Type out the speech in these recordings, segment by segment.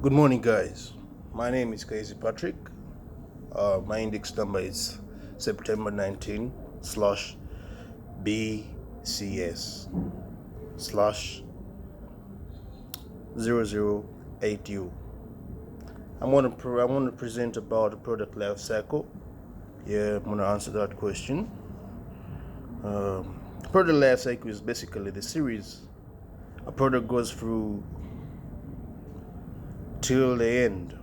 Good morning, guys. My name is Kayizzi Patrick. My index number is September 19 slash BCS slash 008U. I want to present about the product life cycle. Yeah, I'm going to answer that question. Product life cycle is basically the series a product goes through till the end.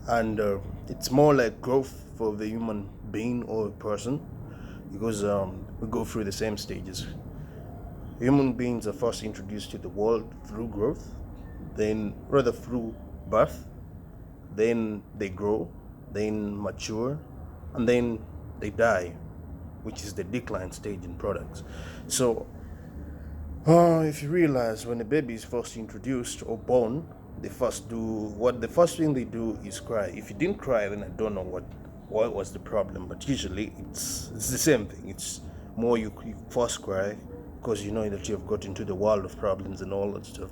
And it's more like growth for the human being or a person because we go through the same stages. Human beings are first introduced to the world through growth, then rather through birth, then they grow, then mature, and then they die, which is the decline stage in products. So if you realize when a baby is first introduced or born, the first thing they do is cry. If you didn't cry, then I don't know what was the problem. But usually it's the same thing. It's more you first cry because you know that you have got into the world of problems and all that stuff.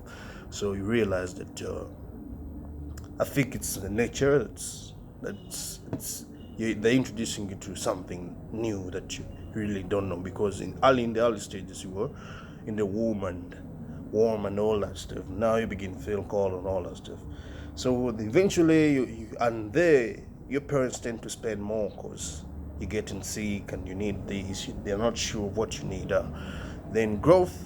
So you realize that I think it's the nature they're introducing you to something new that you really don't know, because in the early stages you were in the womb and warm and all that stuff. Now you begin to feel cold and all that stuff. So eventually your parents tend to spend more because you're getting sick and you need this. They're not sure what you need. Then growth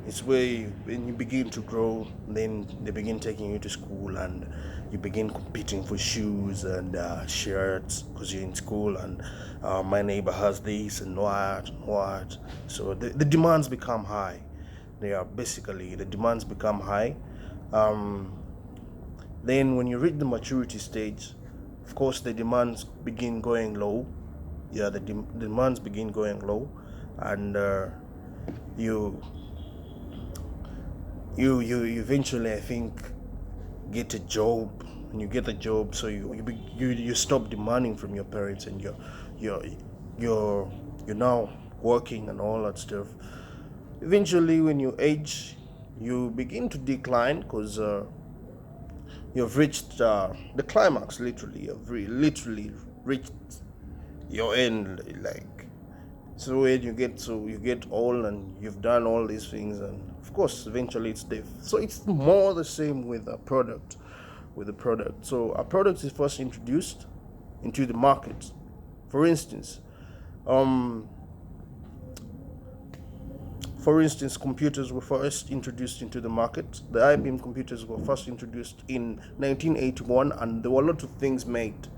is when you begin to grow, then they begin taking you to school and you begin competing for shoes and shirts because you're in school, and my neighbor has this and what. So the demands become high. The demands become high. Then when you reach the maturity stage, of course the demands begin going low. Yeah, the demands begin going low, and you eventually, I think, get a job. When you get a job, so you stop demanding from your parents, and you're now working and all that stuff. Eventually, when you age, you begin to decline because you've reached the climax. Literally, you've literally reached your end. Like, so when you get old and you've done all these things, and of course, eventually it's death. So it's more the same with a product. So a product is first introduced into the market. For instance, computers were first introduced into the market. The IBM computers were first introduced in 1981, and there were a lot of things made.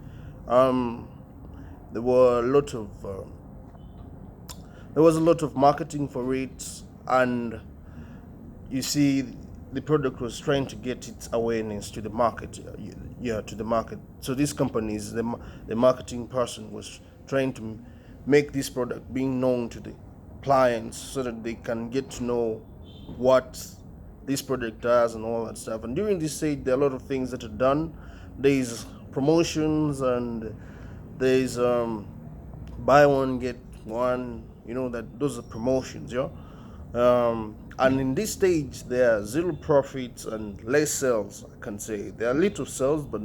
There were a lot of there was a lot of marketing for it, and you see, the product was trying to get its awareness to the market. To the market. So these companies, the marketing person was trying to make this product being known to the clients so that they can get to know what this product does and all that stuff. And during this stage, there are a lot of things that are done. There's promotions, and there's buy one get one. You know that those are promotions, yeah. And in this stage, there are zero profits and less sales. I can say there are little sales, but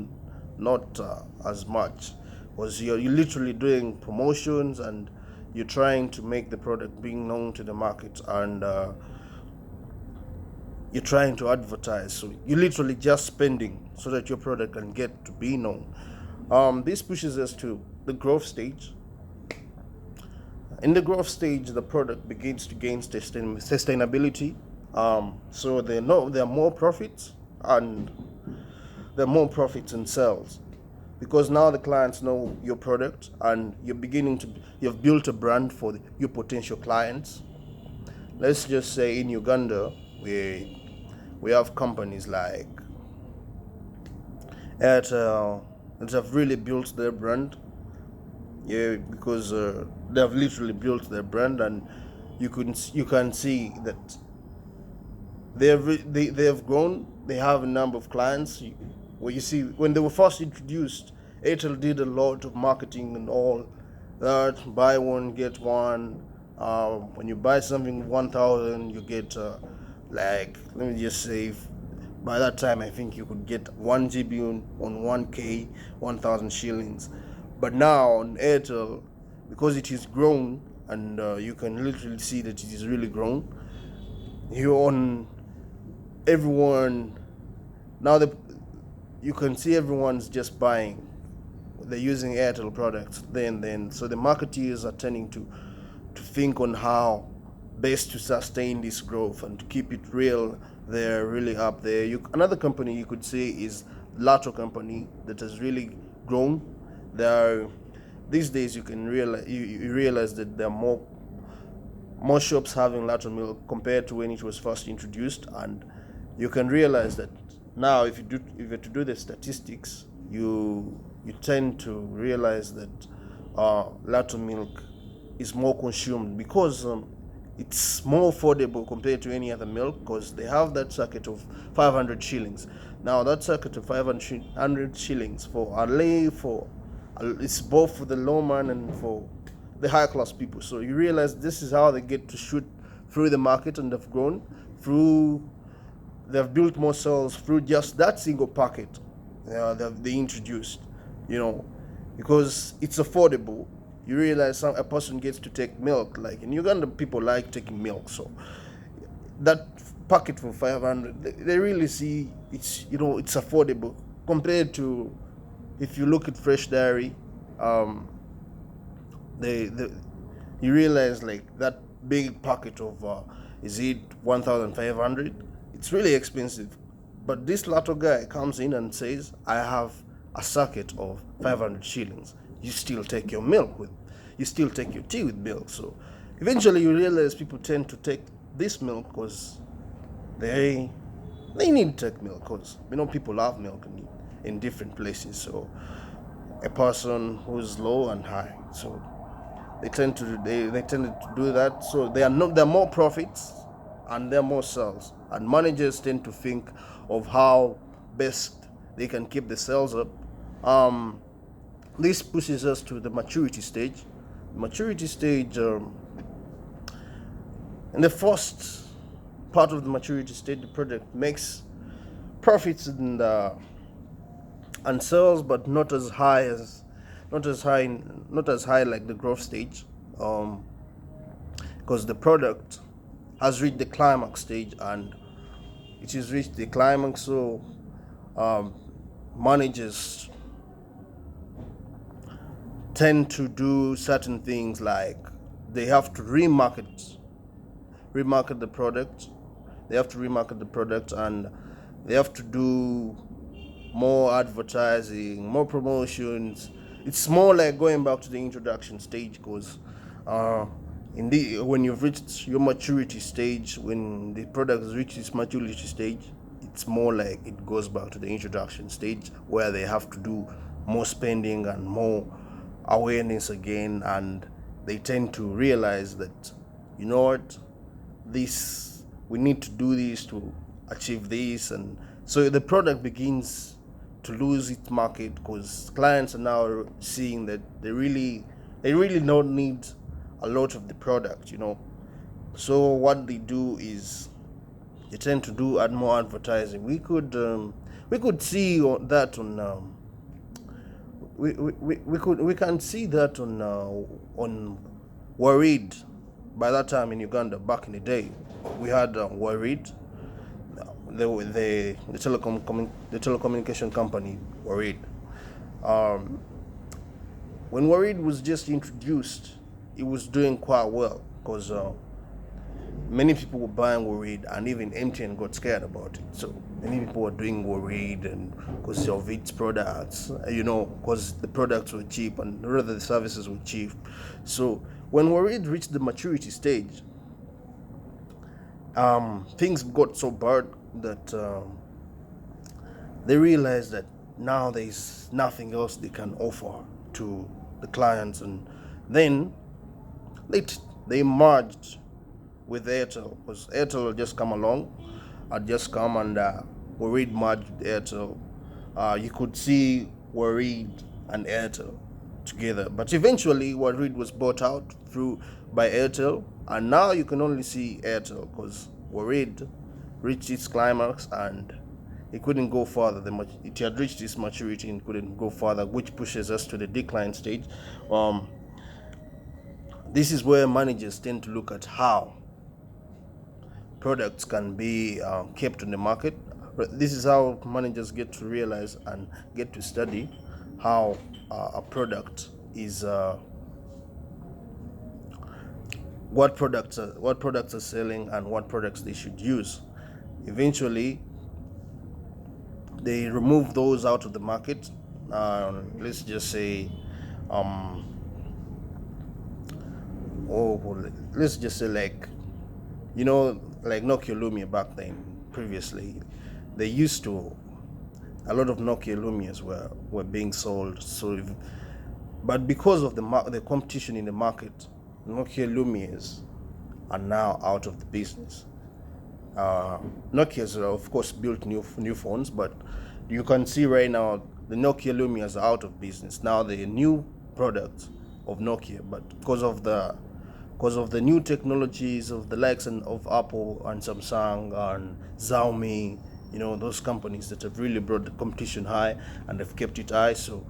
not as much, because you're literally doing promotions and you're trying to make the product being known to the market, and you're trying to advertise. So you're literally just spending so that your product can get to be known. This pushes us to the growth stage. In the growth stage, the product begins to gain sustainability. So there are more profits, and there are more profits and sales, because now the clients know your product, and you've built a brand for your potential clients. Let's just say in Uganda, we have companies like Airtel that have really built their brand. Yeah, because they have literally built their brand, and you can see that they have grown. They have a number of clients. Where you see, when they were first introduced, Airtel did a lot of marketing and all that. Buy one get one. When you buy something 1,000, you get let me just say By that time, I think you could get 1 GB on 1K, 1,000 shillings. But now on Airtel, because it is grown, and you can literally see that it is really grown, you're on everyone now. You can see everyone's just buying. They're using Airtel products. So the marketeers are tending to think on how best to sustain this growth and to keep it real. They're really up there. Another company you could say is Lato company that has really grown. These days you can realize that there are more shops having Lato milk compared to when it was first introduced, and you can realize that now if you were to do the statistics, you tend to realize that Lato milk is more consumed because it's more affordable compared to any other milk, because they have that circuit of 500 shillings. Now that circuit of 500 shillings it's both for the low man and for the high class people. So you realize this is how they get to shoot through the market, and they've grown they've built more cells through just that single packet they introduced, because it's affordable. You realize a person gets to take milk. Like in Uganda, people like taking milk, so that packet for 500, they really see it's affordable compared to if you look at Fresh Dairy. You realize like that big packet of is it 1,500? It's really expensive. But this Lato guy comes in and says, I have a circuit of 500 shillings. You still take your you still take your tea with milk. So eventually you realize people tend to take this milk because they need to take milk, because people love milk in different places. So a person who's low and high, so they tended to do that. So there are more profits and there are more sales, and managers tend to think of how best they can keep the sales up. This pushes us to the maturity stage. In the first part of the maturity stage, the product makes profits and sales, but not as high like the growth stage, because the product has reached the climax stage, and it has reached the climax. So managers tend to do certain things, like they have to remarket the product. And they have to do more advertising, more promotions. It's more like going back to the introduction stage, because when you've reached your maturity stage, when the product has reached its maturity stage, it's more like it goes back to the introduction stage, where they have to do more spending and more awareness again, and they tend to realize that we need to do this to achieve this, and so the product begins to lose its market, because clients are now seeing that they really don't need a lot of the product. So what they do is they tend to do more advertising. We could see that on we can see that on Worried. By that time in Uganda, back in the day, we had Worried, the telecommunication company Worried. When Worried was just introduced, it was doing quite well, because many people were buying Worried, and even MTN got scared about it. So many people were doing Worried, and because of its products, because the products were cheap, and rather the services were cheap. So when Worried reached the maturity stage, things got so bad that they realized that now there's nothing else they can offer to the clients, and then they merged with Airtel, because Airtel had just come and Worried merged with Airtel. You could see Worried and Airtel together, but eventually Worried was bought out by Airtel, and now you can only see Airtel, because Worried reached its climax, and it couldn't go further. It had reached its maturity and couldn't go further, which pushes us to the decline stage. This is where managers tend to look at how products can be kept on the market. This is how managers get to realize and get to study how a product is, what products are selling and what products they should use. Eventually, they remove those out of the market. Let's just say, let's just say, like Nokia Lumia back then. Previously, they used to, a lot of Nokia Lumias were being sold. But because of the competition in the market, Nokia Lumias are now out of the business. Nokia's of course built new phones, but you can see right now the Nokia Lumias are out of business. Now the new product of Nokia, but because of the new technologies of the likes of Apple and Samsung and Xiaomi, those companies that have really brought the competition high and have kept it high. So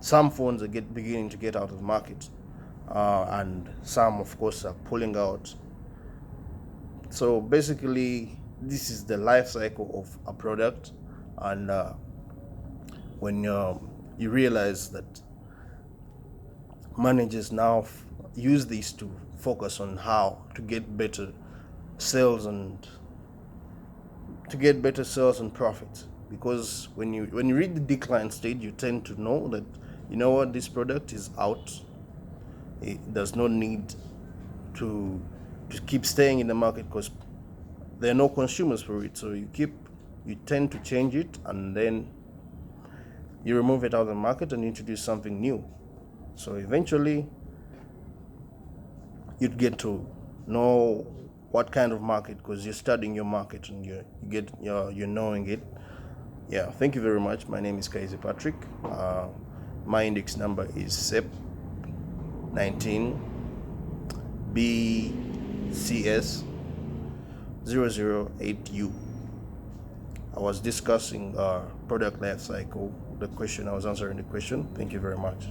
some phones are beginning to get out of the market, and some of course are pulling out. So basically, this is the life cycle of a product, and when you realize that managers now use these to focus on how to get better sales and profits, because when you reach the decline stage, you tend to know that this product is out. It does not need to keep staying in the market because there are no consumers for it. So you tend to change it, and then you remove it out of the market and introduce something new. So eventually you'd get to know what kind of market, because you're studying your market and you're knowing it. Yeah, thank you very much. My name is Kayizzi Patrick. My index number is SEP 19 BCS 008U. I was discussing product life cycle. I was answering the question. Thank you very much.